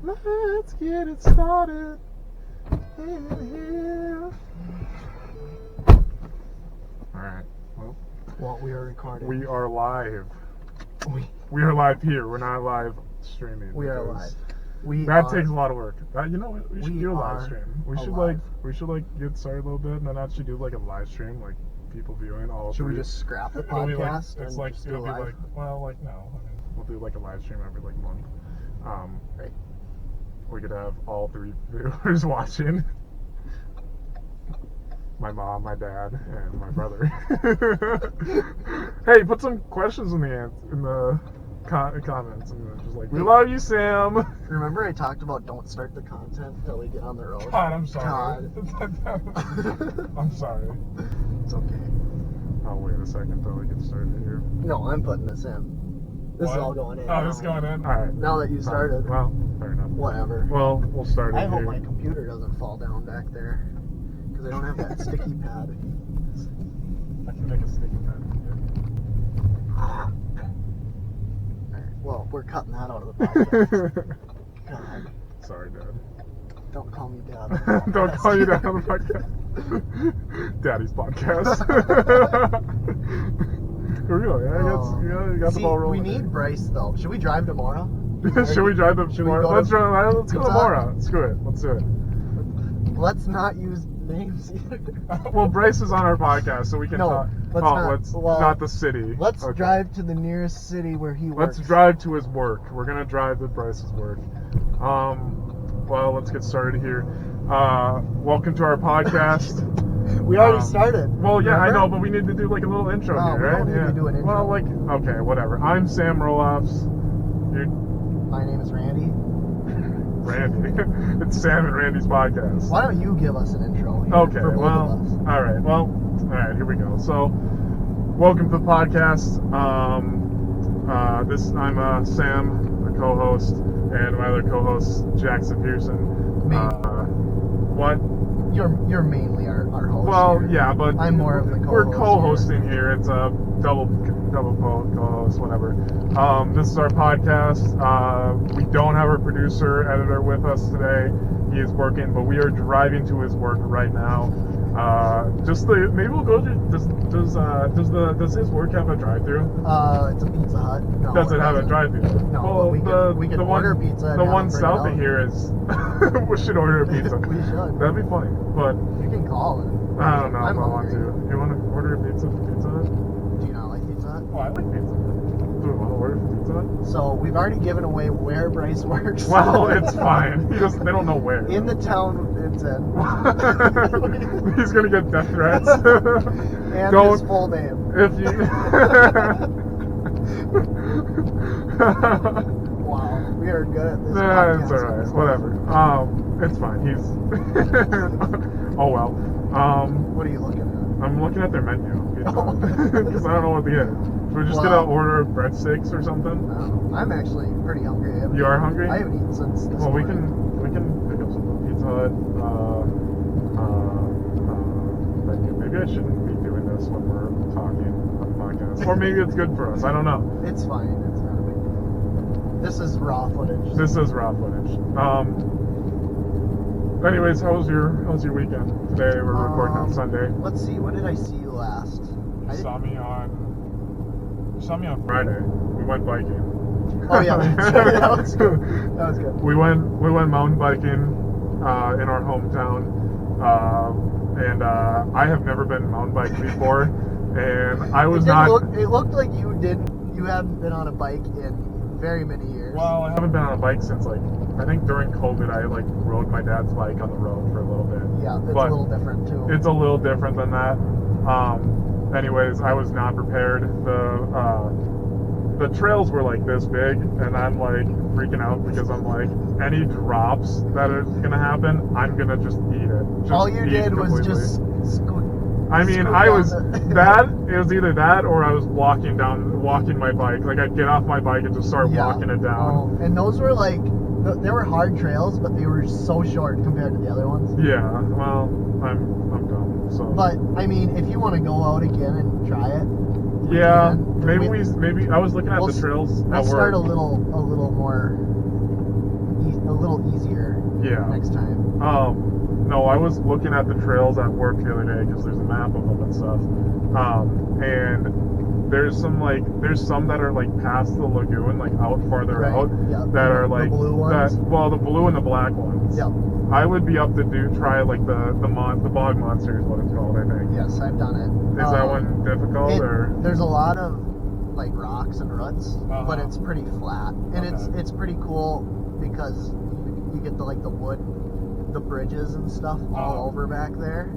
Let's get it started in here. Alright, Well, we are recording. we are live. We We are live here. We're not live streaming. are because live. That takes a lot of work. You know what? We should We do a live are stream. We should alive. get started a little bit and then actually do like a live stream, like people viewing all Should we three. just scrap the It'll be like, podcast it's and like just do it'll be live? like, well, like no. I mean, we'll do like a live stream every like month. Right. We could have all three viewers watching. My mom, my dad, and my brother. Hey, put some questions in the comments, and just like, we love you, Sam. Remember I talked about don't start the content until we get on the road? God, I'm sorry. God. I'm sorry. It's okay. Oh, wait a second until we get started here. No, I'm putting this in. This What? is all going in. Oh, this is going in? Alright. Now that you started. Well, fair enough. Whatever. Well, we'll start it I hope here. my computer doesn't fall down back there. Because I don't have that sticky pad. I can make a sticky pad. Alright, well, we're cutting that out of the podcast. God, Sorry, Dad. don't call me dad. Don't call you Dad on the podcast. Daddy's podcast. Here we go. Yeah, you got the ball rolling. We need Bryce though. Should we drive tomorrow? Should we drive Should we tomorrow? go Let's to go Pizza tomorrow. Screw it. Let's do it. Let's not use names either. Well, Bryce is on our podcast, so we can No, talk. let's oh, not. let's Well, not the city. Let's Okay. drive to the nearest city where he works. Let's drive to his work. We're gonna drive to Bryce's work. Well, let's get started here. Welcome to our podcast. We already started. Well, yeah, I remember? know, but we need to do like a little intro No, here, we right? don't need yeah. to do an intro. Well, like, okay, whatever. I'm Sam Roloffs. You're My name is Randy. Randy. It's Sam and Randy's podcast. Why don't you give us an intro? Here Okay, for both well, of us? all right, here we go. So, welcome to the podcast. I'm Sam, the co-host, and my other co-host, Jackson Pearson. Me. What? You're mainly our host. Well, here. yeah, but I'm more of the we're co-host co-hosting here. It's a double co-host, whatever. This is our podcast. We don't have our producer editor with us today. He is working, but we are driving to his work right now. Maybe we'll go to does his work have a drive-through? It's a Pizza Hut. No, Does it have a drive-through? No, well, but we could order pizza and The have one them bring it south out. of here is we should order a pizza. We should. That'd be funny, but You can call it. I don't know I'm if I want hungry. to. You want to order a pizza from Pizza Hut? Do you not like Pizza Hut? Oh, I like pizza. Do we want to order from Pizza Hut? So we've already given away where Bryce works. Well, it's fine. They don't know where. In the town it's in. He's gonna get death threats. And Don't- his full name. If you. Wow, we are good at this. Nah, podcast. it's alright. Whatever. It's fine. He's. Oh well. What are you looking at? I'm looking at their menu because I don't know what to get. Should we just Well- get an order of breadsticks or something? I'm actually pretty hungry. You are hungry? I haven't eaten since this Well, we morning. can pick up some Pizza Hut. Menu. Maybe I shouldn't be doing this when we're talking on the podcast, or maybe it's good for us. I don't know. It's fine. It's not a big deal. This is raw footage. This is raw footage. Anyways, how was your weekend? Today we're recording on Sunday. Let's see. When did I see you last? You saw me on Friday. We went biking. Oh yeah, that was good. That was good. We went mountain biking in our hometown, and I have never been mountain biking before, and I was It looked like you hadn't been on a bike in very many years. Well, I haven't been on a bike since I think during COVID I rode my dad's bike on the road for a little bit. Yeah, it's But a little different too. It's a little different than that. Anyways, I was not prepared. The trails were this big, and I'm freaking out because I'm any drops that are gonna happen, I'm gonna just eat it. Just All you eat did was completely. just I mean, scoot I down was the- it was either that or I was walking my bike. I'd get off my bike and just start walking it down. Oh, and those were they were hard trails, but they were so short compared to the other ones. Yeah, well, I'm dumb. So. But I mean, if you want to go out again and try it, we Yeah, can. maybe I was looking at the trails at Let's work. start a little more, a little easier Yeah. next time. No, I was looking at the trails at work the other day because there's a map of them and stuff. And there's some that are like past the lagoon, like out farther Right, out, yeah. that are The like blue ones? the blue and the black ones. Yep. I would be up to try like the bog monster is what it's called, I think. Yes, I've done it. Is that one difficult or? There's a lot of like rocks and ruts, Uh-huh. but it's pretty flat, and Okay. it's pretty cool because you get the wood, the bridges and stuff all Uh-huh. over back there.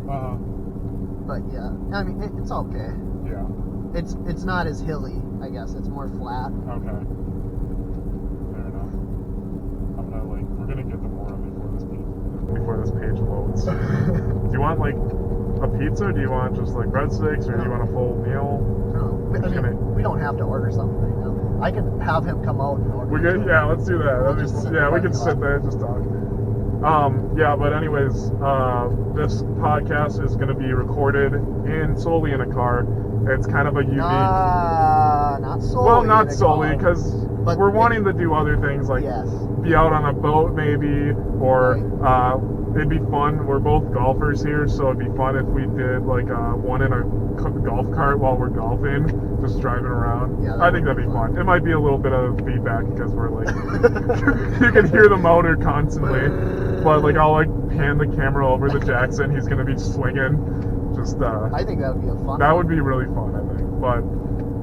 But yeah, I mean it's okay. Yeah. It's not as hilly, I guess. It's more flat. Okay. Fair enough. We're gonna get the more before this page loads. Do you want like a pizza? Or do you want just like breadsticks, or do you want a full meal? No, I mean, we don't have to order something right now. I can have him come out and order. We good? Yeah, let's do that. We'll That'd just be- sit yeah, we in the can sit parking there and just talk. Yeah, but anyways, this podcast is going to be recorded solely in a car. It's kind of a unique. Not solely. Well, in not a solely car. because But we're it- wanting to do other things like Yes. be out on a boat maybe, or it'd be fun. We're both golfers here, so it'd be fun if we did like one in a golf cart while we're golfing, just driving around. Yeah, I think that'd be fun. It might be a little bit of feedback because we're like, you can hear the motor constantly, but like I'll like hand the camera over to Jackson. He's gonna be swinging. Just I think that would be a fun. that would be really fun, I think. But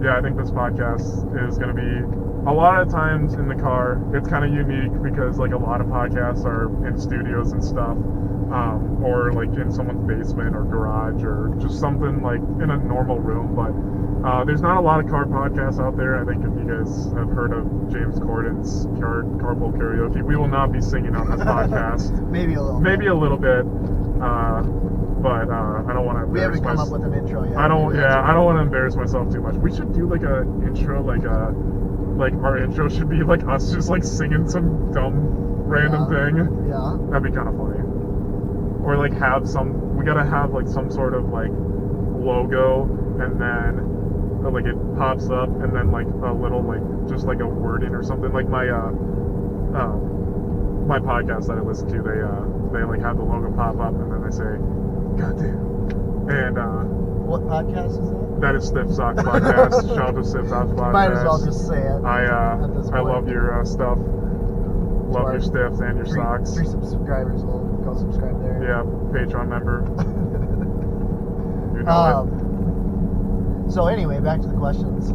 yeah, I think this podcast is going to be a lot of times in the car. It's kind of unique because like a lot of podcasts are in studios and stuff, or like in someone's basement or garage or just something like in a normal room. But there's not a lot of car podcasts out there. I think if you guys have heard of James Corden's Carpool Karaoke, we will not be singing on this podcast. Maybe a little. Maybe a little bit. But I don't want to. We haven't come up with an intro yet. I don't. Maybe Yeah, that's- I don't want to embarrass myself too much. We should do like a intro, like our intro should be like us just like singing some dumb random thing. Yeah. That'd be kind of funny. Or like we gotta have like some sort of like logo, and then like it pops up, and then like a little like just like a wording or something. Like my my podcast that I listen to, they like have the logo pop up, and then they say, "Goddamn." And What podcast is that? that is Stiff Socks Podcast. Shout out to Stiff Socks Podcast. Might as well just say it. I at this I point. love your stuff. Love Our your stiffs and your socks. Free subscribers will go subscribe there. Yeah, Patreon member. You know So anyway, back to the questions.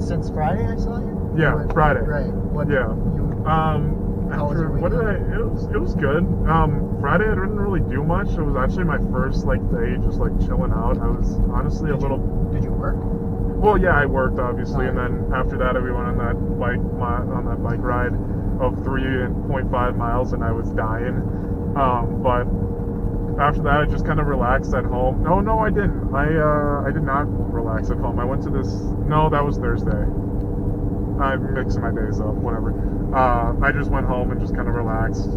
Since Friday I saw you? Yeah, Or- Friday. Right. What Yeah. You, How was your what did weekend? it was good. Friday I didn't really do much. It was actually my first like day just like chilling out. I was honestly a little. Did you work? Well, yeah, I worked obviously, and Oh. then after that we went on that bike ride of 3.5 miles, and I was dying. But after that, I just kind of relaxed at home. No, I didn't. I did not relax at home. I went to this. No, that was Thursday. I'm mixing my days up. Whatever. I just went home and just kind of relaxed,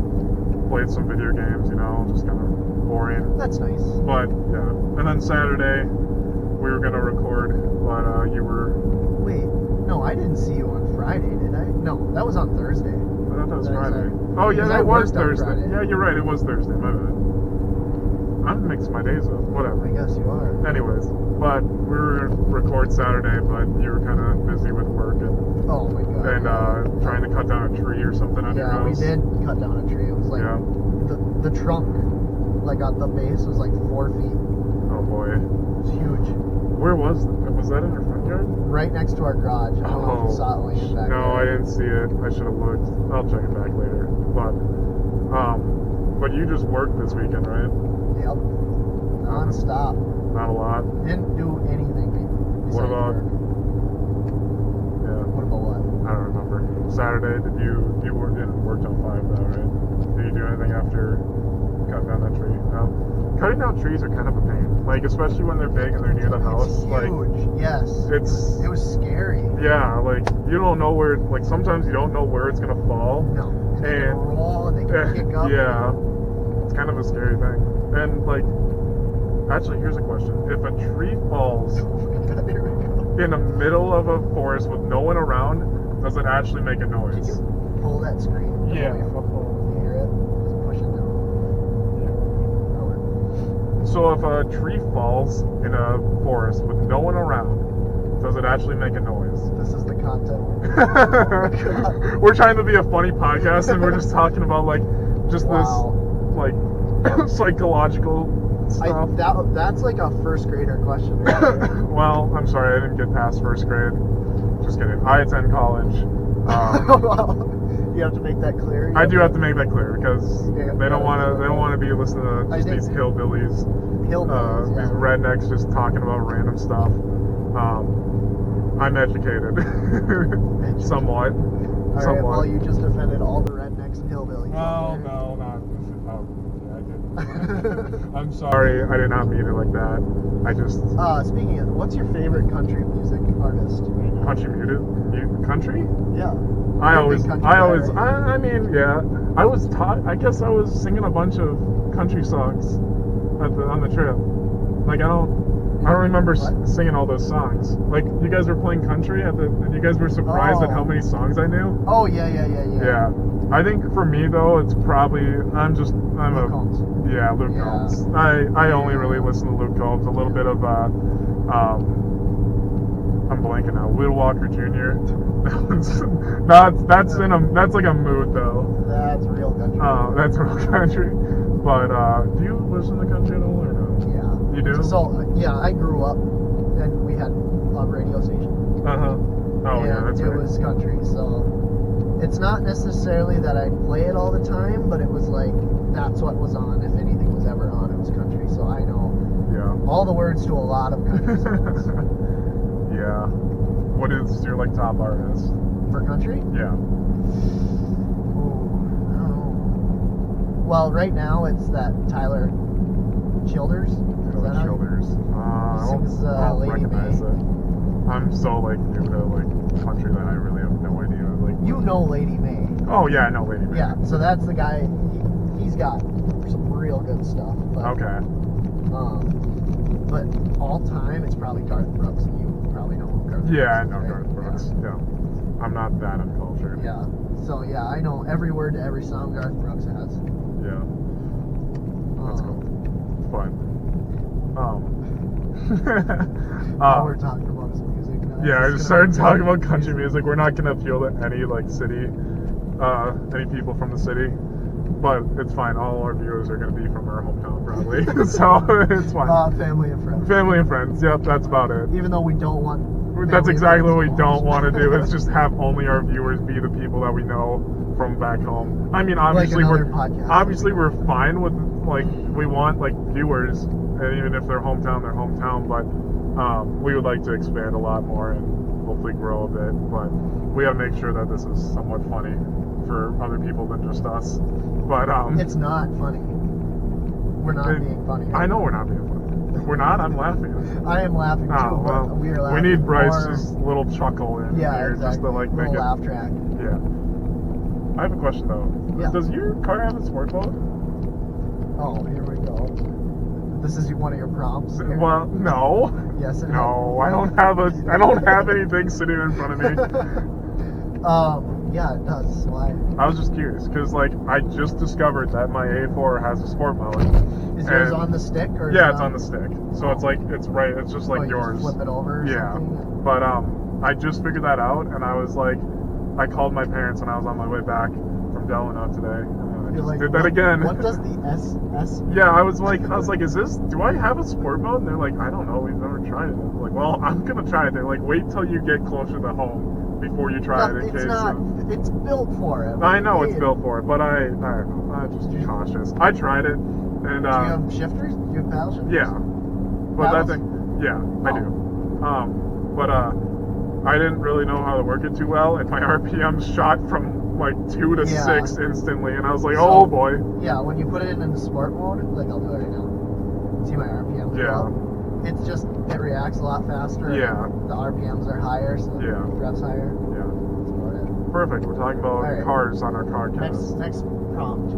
played some video games. Just kind of boring. That's nice. But yeah, and then Saturday we were gonna record, but you were. Wait, no, I didn't see you on Friday, did I? No, that was on Thursday. I thought that was Did I Friday. say- Oh yeah, Because I that was worked on Thursday. Friday. Yeah, you're right. It was Thursday. My bad. I'm mixing my days up. Whatever. I guess you are. Anyways, but we were gonna record Saturday, but you were kind of busy with work Oh my god. and trying to cut down a tree or something on your Yeah, we house. did cut down a tree. It was like Yeah. the trunk, like at the base, was like 4 feet. Oh boy. It was huge. Where was that in your front yard? Right next to our garage. I don't know if you saw it laying back no, there. I didn't see it. I should have looked. I'll check it back later. But you just worked this weekend, right? Yep. Non-stop. Not a lot. Didn't do anything. What besides about? work. Yeah. What about what? I don't remember. Saturday, you worked on 5 though, right? Did you do anything after cutting down that tree? No. Cutting down trees are kind of a pain. Like especially when they're big and they're near the house. It's Like huge. Yes. it's It was scary. yeah, like you don't know where. Like sometimes you don't know where it's gonna fall. No. And they can And- roll and they can kick up. Yeah, it's kind of a scary thing. And like, actually, here's a question: if a tree falls Oh my god, here we go. in the middle of a forest with no one around, does it actually make a Can noise? you pull that that screen. Yeah. Away from you hear it. Just push it down. So if a tree falls in a forest with no one around, does it actually make a noise? This is the content. We're trying to be a funny podcast, and we're just talking about like just Wow. this like psychological stuff. That's like a first grader question. Right there. Well, I'm sorry, I didn't get past first grade. Just kidding. I attend college. You have to make that clear. I do have to make that clear because Yeah, they don't yeah, want to. yeah. They don't want to be listening to I just think- these hillbillies, Hillbillies, these yeah. rednecks just talking about random stuff. I'm educated, somewhat. All right, well, you just offended all the rednecks and hillbillies. Oh out there. no, not. Yeah, I did. I'm sorry. I did not mean it like that. I just Speaking of, what's your favorite country music artist right now? country country. Yeah. I You're a big country guy, right? I mean, yeah. I was taught. I guess I was singing a bunch of country songs on the trip. Like I don't remember What? singing all those songs. Like you guys were playing country and you guys were surprised at Oh. how many songs I knew. Oh yeah. Yeah. I think for me though, it's probably Luke Combs. Yeah, Luke Yeah. Combs. I only really listen to Luke Combs. A little bit of I'm blanking out. Will Walker Jr. That's like a mood though. That's real country. That's real country. But do you listen to country at all or no? Yeah. You do? So yeah, I grew up and we had a radio station. Oh yeah, and that's it right. was country, so it's not necessarily that I play it all the time, but it was like that's what was on. If anything was ever on, it was country. So I know Yeah. all the words to a lot of country songs. Yeah. What is your like top artist? For country? Yeah. Ooh, I don't know. Well, right now it's that Tyler Childers. Is that how- Childers. I Sings, don't Lady recognize May. it. I'm so like new to like country that I really have no idea. Like. You know Lady May. Oh yeah, I know Lady May. Yeah, so that's the guy. He's got some real good stuff. But, Okay. But all time, it's probably Garth Brooks. And you probably know who Garth Brooks. Yeah, I is, know right? Garth Brooks. Yeah. I'm not that uncultured. Yeah. So yeah, I know every word to every song Garth Brooks has. Yeah. That's cool. Fun. Now we're talking about his music. Yeah, I just started talking about country music. We're not gonna appeal to any like city, any people from the city, but it's fine. All our viewers are gonna be from our hometown probably, so it's fine. Family and friends. Family and friends. Yep, that's about it. Even though we don't want. That's family exactly and what we friends don't to want to watch. do. Is just have only our viewers be the people that we know from back home. I mean, obviously another podcast. we're fine with like we want like viewers, and even if they're hometown, but we would like to expand a lot more and hopefully grow a bit. But we got to make sure that this is somewhat funny for other people than just us. But It's not funny. We're not being funny. I know we're not being funny. If we're not, I'm laughing. I am laughing too. Oh, well, but we are laughing. we need more- Bryce's little chuckle in Yeah, here exactly. just to like make little it. laugh track. Yeah. I have a question though. Yeah. Does your car have a sport mode? Oh, here we go. This is one of your prompts. here? Well, no. Yes, it No, I don't have anything sitting in front of me. Yeah, it does. Why? I was just curious because like I just discovered that my A4 has a sport mode. Is yours And- on the stick or? Yeah, is it's it on the stick. So it's like it's right. It's just like you yours. Just flip it over. Or Yeah. something? But I just figured that out, and I was like, I called my parents when I was on my way back from Delano today. And I You're just like, did that what- again. What does the S? Yeah, I was like, do I have a sport mode? And they're like, I don't know, we've never tried it. I'm like, well, I'm gonna try it. They're like, wait till you get closer to home before you try it in It's case. not. It's built for it. I know it's Hey, built for it, but I don't know. I'm just cautious. I tried it, and Do you have shifters? Do you have paddle shifters? yeah, but Paddles? that's yeah, I Oh. do. But I didn't really know how to work it too well, and my RPM shot from like 2 to Yeah. 6 instantly, and I was like, So- oh boy. Yeah, when you put it in the sport mode, like I'll do it right now. See my RPMs go Yeah. up? It's just, it reacts a lot faster. and Yeah. The RPMs are higher, so Yeah. the reps higher. Yeah. That's about it. Perfect. We're talking about Alright. cars on our car cast. Next prompt.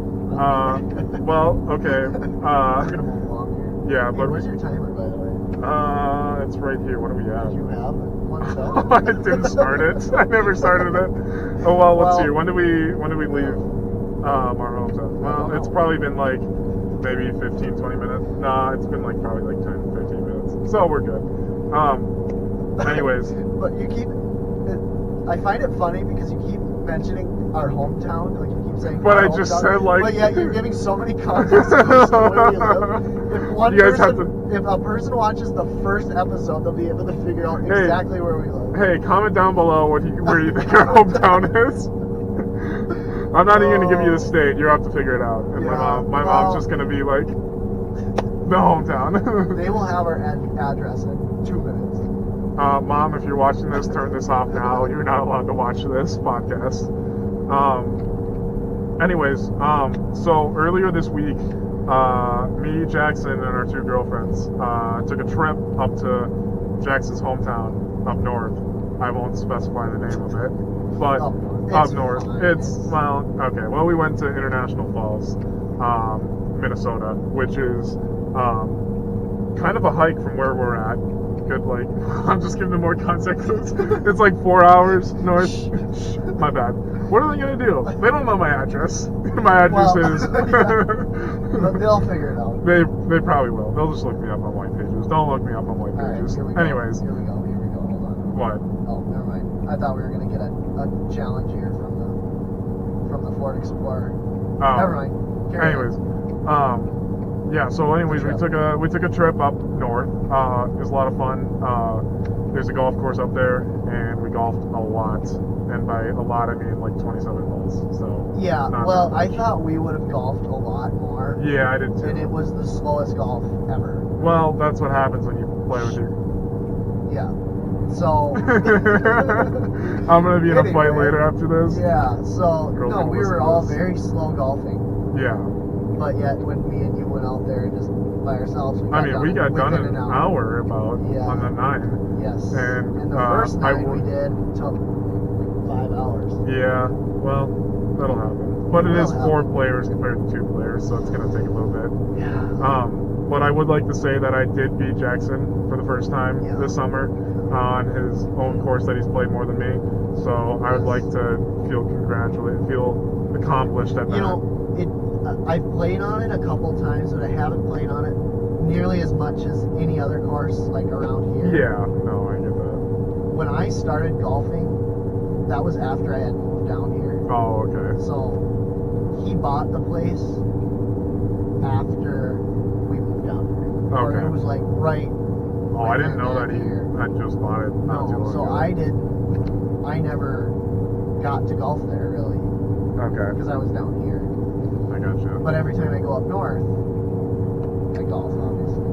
Well, okay. We're gonna move along here. Yeah, Hey, but where's your timer, by the way? It's right here. What do we have? Did you have one set? I didn't start it. I never started it. Oh well, let's Well- see. When do we leave our hometown? Well, it's probably been like maybe 15, 20 minutes. Nah, it's been like probably like 10, 15 minutes. So we're good. Anyways, But you keep. I find it funny because you keep mentioning our hometown, like you keep saying. But our I just hometown, said, like- But yeah, you're giving so many context clues to where you live. If one You guys have person, if a person watches the first episode, they'll be able to figure out Hey. exactly where we live. hey, comment down below where you think our hometown is. I'm not even gonna give you the state. You have to figure it out. And Yeah, my well- mom's just gonna be like, the hometown. They will have our address in 2 minutes. Mom, if you're watching this, turn this off now. You're not allowed to watch this podcast. Anyways, so earlier this week, me, Jackson, and our two girlfriends took a trip up to Jackson's hometown up north. I won't specify the name of it, but Up north. up It's north. fine. It's, well, okay. Well, we went to International Falls, Minnesota, which is kind of a hike from where we're at. Good, like, I'm just giving them more context. It's like 4 hours north. My bad. What are they gonna do? They don't know my address. My address Well, is. But they'll figure it out. They probably will. They'll just look me up on white pages. Don't look me up on white All right, pages. here we go. Anyways, Here we go. Hold on. what? Oh, never mind. I thought we were gonna get a challenge here from the Ford Explorer. Oh. Never mind. Carry on. Anyways, yeah. So, anyways, we took a trip up north. It was a lot of fun. There's a golf course up there, and we golfed a lot. And by a lot, I mean like 27 holes. So Yeah. not Well, that I much. thought we would have golfed a lot more. Yeah, I did too. And it was the slowest golf ever. Well, that's what happens when you play with your. Yeah. So. I'm gonna be in a fight Anyway, later after this. Yeah. So Girls no, gonna we listen were to all this. very slow golfing, Yeah. but yet when me and you went out there just by ourselves, we got I mean, we got done in within an hour about Yeah. on the 9. Yes. And, the first I night we would- did took 5 hours. Yeah. Well, that'll happen. But it is That'll 4 happen. players compared to 2 players, so it's gonna take a little bit. Yeah. But I would like to say that I did beat Jackson for the first time Yeah. this summer on his own course that he's played more than me. So I would Yes. like to feel accomplished at that. You know, I've played on it a couple times, but I haven't played on it nearly as much as any other course like around here. Yeah, no, I get that. When I started golfing, that was after I had moved down here. Oh, okay. So he bought the place after we moved down here. Or Okay. it was like right. Oh, I didn't know that he here. had just bought it not too No, long so ago. I never got to golf there really Okay, because I was down here. I gotcha. But every time I go up north, I golf obviously.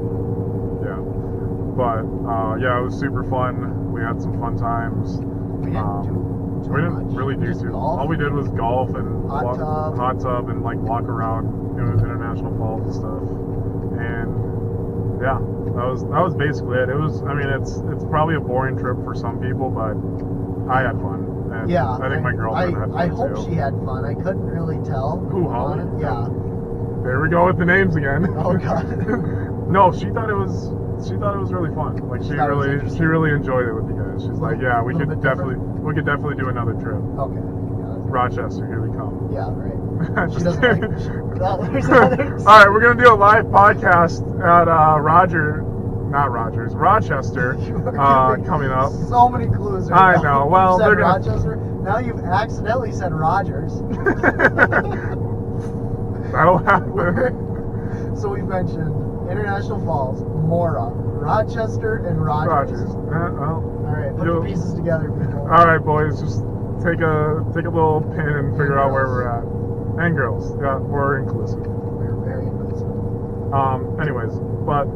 Yeah. But, yeah, it was super fun. We had some fun times. We didn't do too We didn't much. really do Just too. golf. All we did was golf and Hot tub. and like walk around. It was International Falls and stuff. And yeah, that was basically it. It was. I mean, it's probably a boring trip for some people, but I had fun. And Yeah, I think my girlfriend had fun I too. hope she had fun. I couldn't really tell. Who, Holly? Yeah. There we go with the names again. Oh God. No, she thought it was really fun. Like she Thought it was really interesting. enjoyed it with you guys. She's like, yeah, we Little could bit definitely do another trip. Okay. Rochester, here we come. Yeah. Right. She Just doesn't kidding. like there's others. All right, we're gonna do a live podcast at Rochester, coming up. So many clues. I Right now. know, well, you said they're gonna- Rochester. Now you've accidentally said Rogers. That'll happen. So we mentioned International Falls, Mora, Rochester, and Rogers. Well, All right, put You'll- the pieces together, people. all right, boys, just take a little pin and figure out where we're at. And girls, yeah, we're inclusive. We're very inclusive. Anyways, but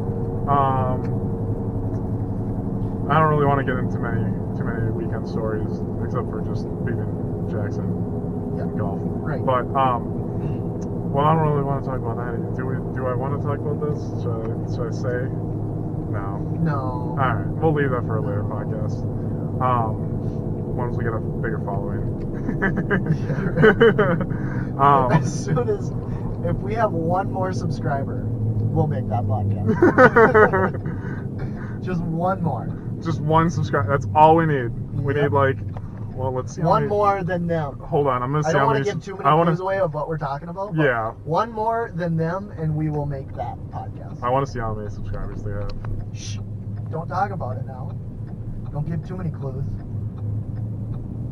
I don't really want to get into too many weekend stories except for just beating Jackson Yeah. in golf. Right. But well, I don't really want to talk about that. Do I want to talk about this? Should I say? No. No. All right, we'll leave that for a later podcast. Once we get a bigger following. As soon as, if we have one more subscriber, we'll make that podcast. Just one more. Just one subscriber. That's all we need. We Yep. need like, well, let's see. how One many- more than them. Hold on, I'm gonna see I don't how want to many. give too I many want clues to. away of what we're talking about. But Yeah. one more than them, and we will make that podcast. I want to see how many subscribers they have. Shh. Don't talk about it now. Don't give too many clues.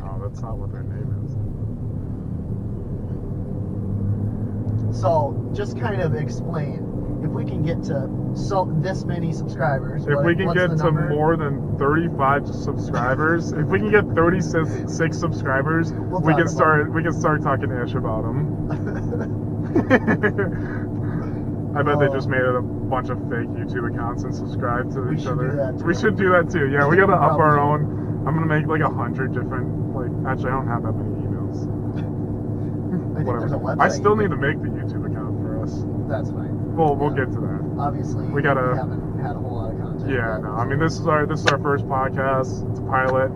Oh, that's not what their name is. So, just kind of explain. If we can get to this many subscribers, If we can what's get the to number? more than 35 subscribers, if we can get 36 subscribers, We'll we talk can start talking ish about them. I bet they just made it a bunch of fake YouTube accounts and subscribed to We each should other. do that, too. We should do that too. Yeah, we gotta up Probably. our own. I'm gonna make like 100 different. Like, actually, I don't have that many emails. I think there's a Whatever. website. I still you need to can- make the YouTube account for us. That's fine. We'll Yeah. get to that. Obviously, We gotta- haven't had a whole lot of content. Yeah, but no. I mean, this is our first podcast. It's a pilot.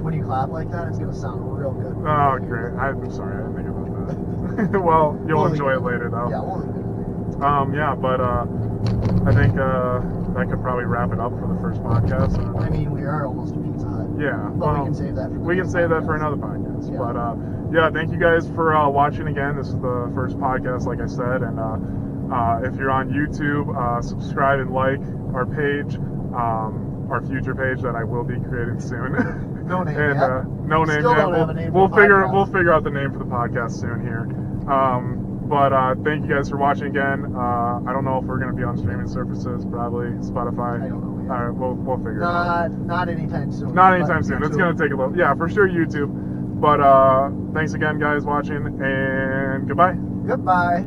When you clap like that, it's gonna sound real good. Oh, great. I'm sorry, I didn't think about that. Well, you'll We'll enjoy leave it later, though. Yeah, we'll leave it. Yeah, but I think that could probably wrap it up for the first podcast. I mean, we are almost a Pizza Hut. Yeah, But we can save that for the we can next save that for podcast. another podcast. Yeah. But yeah, thank you guys for watching again. This is the first podcast, like I said, and if you're on YouTube, subscribe and like our page, our future page that I will be creating soon. No name and yet. no name Still yet. don't have a name We'll for the podcast. we'll figure out the name for the podcast soon here. But thank you guys for watching again. I don't know if we're gonna be on streaming services, probably Spotify. I don't know yet. All right, we'll figure it out. Not anytime soon. Not but anytime soon. It's YouTube. gonna take a little. Yeah, for sure YouTube. But thanks again, guys, watching, and goodbye. Goodbye.